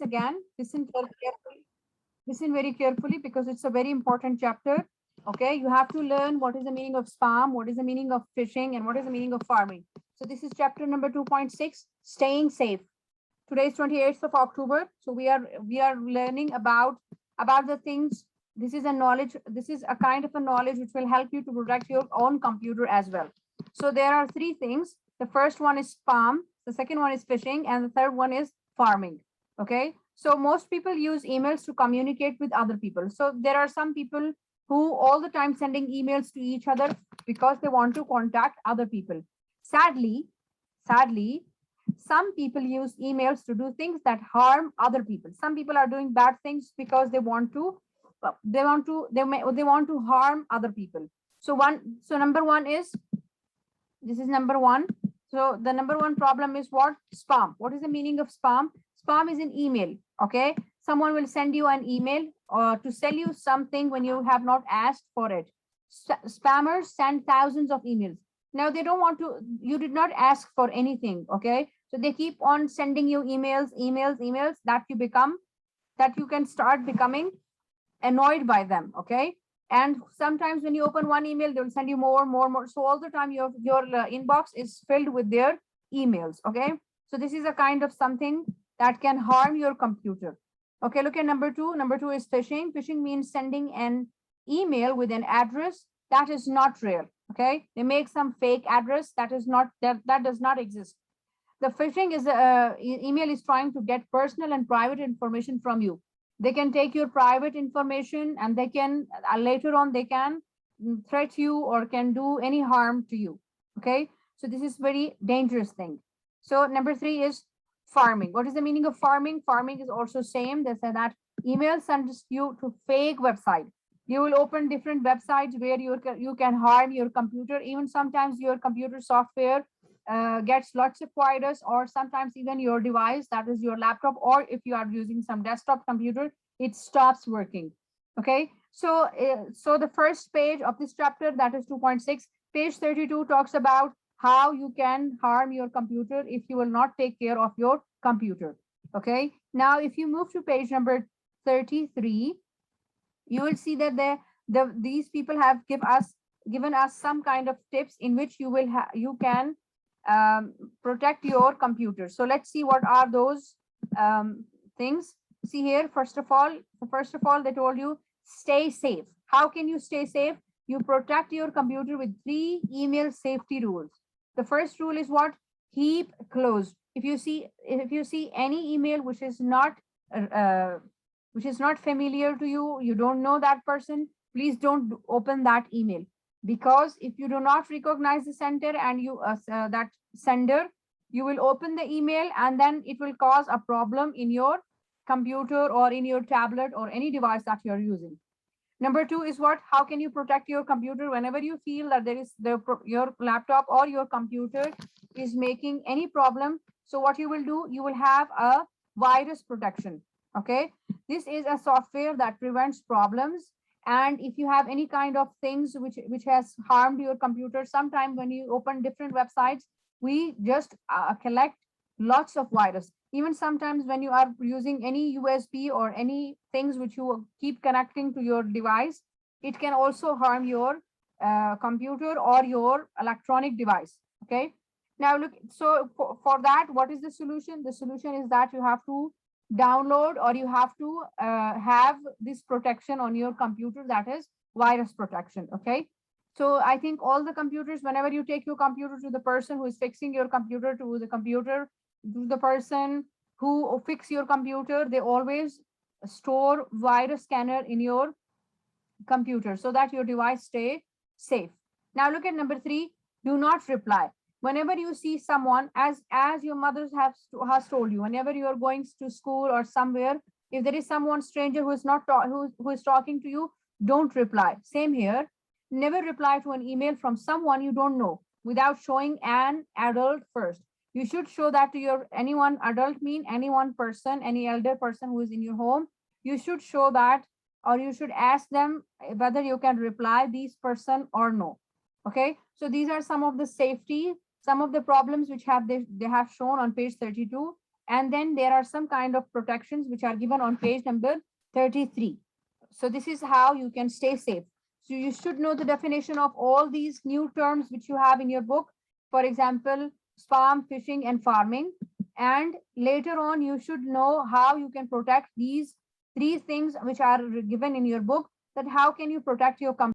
again. Listen very carefully because it's a very important chapter. Okay, you have to learn what is the meaning of spam, what is the meaning of phishing, and what is the meaning of farming. So this is chapter number 2.6, staying safe. Today is 28th of October. So we are learning about the things. This is a knowledge, this is a kind of a knowledge which will help you to protect your own computer as well. So there are three things. The first one is spam, the second one is phishing, and the third one is farming. Okay, so most people use emails to communicate with other people. So there are some people who all the time sending emails to each other because they want to contact other people. Sadly, some people use emails to do things that harm other people. Some people are doing bad things because they want to harm other people. So number one is, this is number one. So the number one problem is what? Spam. What is the meaning of spam? Spam is an email. Okay, someone will send you an email to sell you something when you have not asked for it. Spammers send thousands of emails. Now they don't want to, you did not ask for anything. Okay, so they keep on sending you emails that you can start becoming annoyed by them. Okay, and sometimes when you open one email, they'll send you more. So all the time your inbox is filled with their emails. Okay, so this is a kind of something that can harm your computer. Okay, look at number two. Number two is phishing. Phishing means sending an email with an address that is not real. Okay, they make some fake address that is not, that does not exist. The phishing is email is trying to get personal and private information from you. They can take your private information and they can later on they can threat you or can do any harm to you. Okay, so this is very dangerous thing. So number three is farming. What is the meaning of farming? Farming is also same. They say that email sends you to fake website. You will open different websites where you can harm your computer. Even sometimes your computer software gets lots of virus, or sometimes even your device, that is your laptop, or if you are using some desktop computer, it stops working. Okay, so the first page of this chapter, that is 2.6, page 32 talks about how you can harm your computer if you will not take care of your computer. Okay, now if you move to page number 33, you will see that these people have given us some kind of tips in which you can protect your computer. So let's see what are those things. See here, first of all, they told you stay safe. How can you stay safe? You protect your computer with 3 email safety rules. The first rule is what? Keep closed. If you see any email which is not familiar to you, you don't know that person, please don't open that email. Because if you do not recognize the sender and that sender, you will open the email and then it will cause a problem in your computer or in your tablet or any device that you're using. Number 2 is what? How can you protect your computer whenever you feel that your laptop or your computer is making any problem? So what you will do, you will have a virus protection. Okay, this is a software that prevents problems. And if you have any kind of things which has harmed your computer, sometime when you open different websites, we just collect lots of virus. Even sometimes when you are using any USB or any things which you keep connecting to your device, it can also harm your computer or your electronic device. Okay, now look, so for that, what is the solution? The solution is that you have to download, or you have to have this protection on your computer, that is virus protection. Okay, so I think all the computers, whenever you take your computer to the person who is fixing your computer, to the person who fix your computer, they always store virus scanner in your computer so that your device stay safe. Now look at number 3, do not reply. Whenever you see someone, as your mothers has told you, whenever you are going to school or somewhere, if there is someone stranger who is not who is talking to you, don't reply. Same here, never reply to an email from someone you don't know without showing an adult first. You should show that to your anyone. Adult mean any one person, any elder person who is in your home. You should show that, or you should ask them whether you can reply this person or no. Okay, so these are some of the safety, some of the problems which they have shown on page 32. And then there are some kind of protections which are given on page number 33. So this is how you can stay safe. So you should know the definition of all these new terms which you have in your book. For example, spam, phishing, and farming. And later on, you should know how you can protect these 3 things which are given in your book, that how can you protect your company